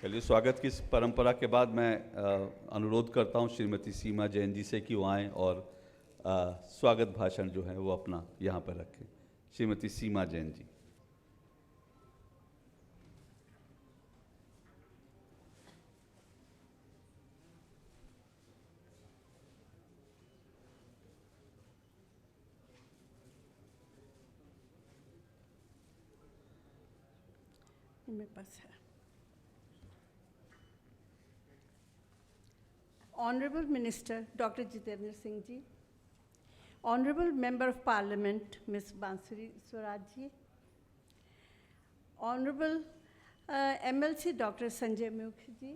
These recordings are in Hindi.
चलिए, स्वागत की इस परंपरा के बाद मैं अनुरोध करता हूं श्रीमती सीमा जैन जी से कि वो आएँ और स्वागत भाषण जो है वो अपना यहाँ पर रखें। श्रीमती सीमा जैन जी। मेरे पास है। Honorable Minister Dr. Jitendra Singh ji, Honorable Member of Parliament Ms. Bansuri Swaraj ji, Honorable MLC Dr. Sanjay Mukherjee ji,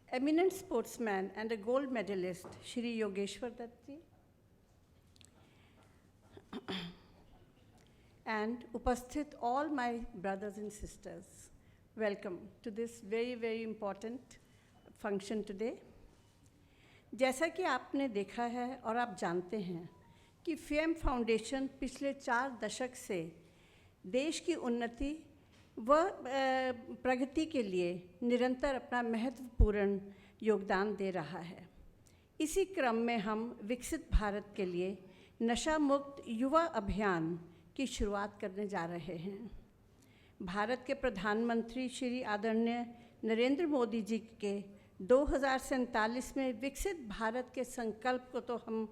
eminent sportsman and a gold medalist Shri Yogeshwar Dutt ji, and upasthit all my brothers and sisters, welcome to this very, very important function today. जैसा कि आपने देखा है और आप जानते हैं कि फेम फाउंडेशन पिछले 4 दशक से देश की उन्नति व प्रगति के लिए निरंतर अपना महत्वपूर्ण योगदान दे रहा है। इसी क्रम में हम विकसित भारत के लिए नशा मुक्त युवा अभियान की शुरुआत करने जा रहे हैं। भारत के प्रधानमंत्री श्री आदरणीय नरेंद्र मोदी जी के 2047 में विकसित भारत के संकल्प को तो हम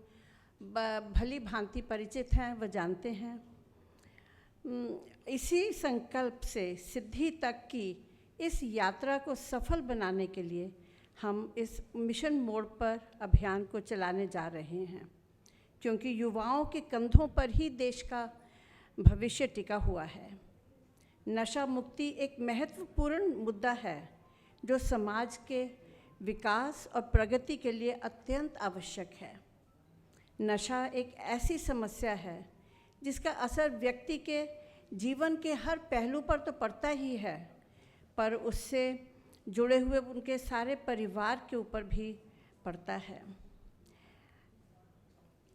भली भांति परिचित हैं व जानते हैं। इसी संकल्प से सिद्धि तक की इस यात्रा को सफल बनाने के लिए हम इस मिशन मोड पर अभियान को चलाने जा रहे हैं, क्योंकि युवाओं के कंधों पर ही देश का भविष्य टिका हुआ है। नशा मुक्ति एक महत्वपूर्ण मुद्दा है जो समाज के विकास और प्रगति के लिए अत्यंत आवश्यक है। नशा एक ऐसी समस्या है जिसका असर व्यक्ति के जीवन के हर पहलू पर तो पड़ता ही है, पर उससे जुड़े हुए उनके सारे परिवार के ऊपर भी पड़ता है।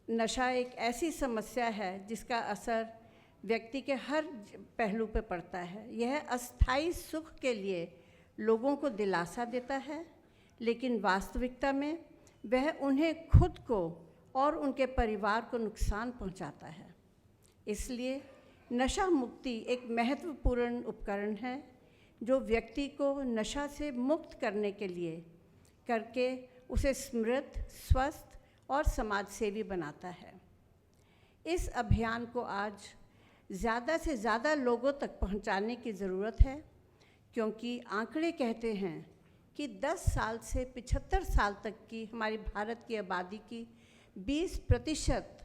नशा एक ऐसी समस्या है जिसका असर व्यक्ति के हर पहलू पर पड़ता है। यह अस्थायी सुख के लिए लोगों को दिलासा देता है, लेकिन वास्तविकता में वह उन्हें खुद को और उनके परिवार को नुकसान पहुंचाता है। इसलिए नशा मुक्ति एक महत्वपूर्ण उपकरण है जो व्यक्ति को नशा से मुक्त करने के लिए करके उसे समृद्ध, स्वस्थ और समाजसेवी बनाता है। इस अभियान को आज ज़्यादा से ज़्यादा लोगों तक पहुंचाने की ज़रूरत है, क्योंकि आंकड़े कहते हैं कि 10 साल से 75 साल तक की हमारी भारत की आबादी की 20%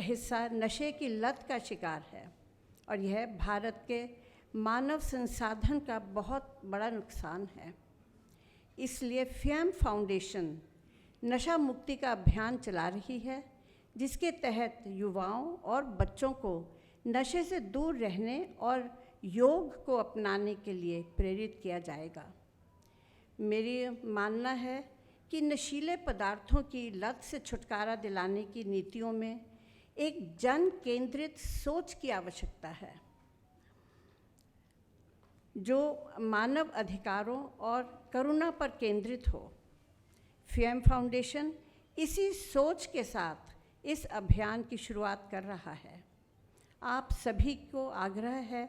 हिस्सा नशे की लत का शिकार है, और यह भारत के मानव संसाधन का बहुत बड़ा नुकसान है। इसलिए फेम फाउंडेशन नशा मुक्ति का अभियान चला रही है, जिसके तहत युवाओं और बच्चों को नशे से दूर रहने और योग को अपनाने के लिए प्रेरित किया जाएगा। मेरी मानना है कि नशीले पदार्थों की लत से छुटकारा दिलाने की नीतियों में एक जन केंद्रित सोच की आवश्यकता है, जो मानव अधिकारों और करुणा पर केंद्रित हो। फेम फाउंडेशन इसी सोच के साथ इस अभियान की शुरुआत कर रहा है। आप सभी को आग्रह है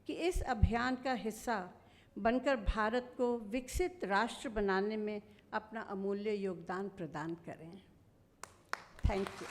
कि इस अभियान का हिस्सा बनकर भारत को विकसित राष्ट्र बनाने में अपना अमूल्य योगदान प्रदान करें। Thank you.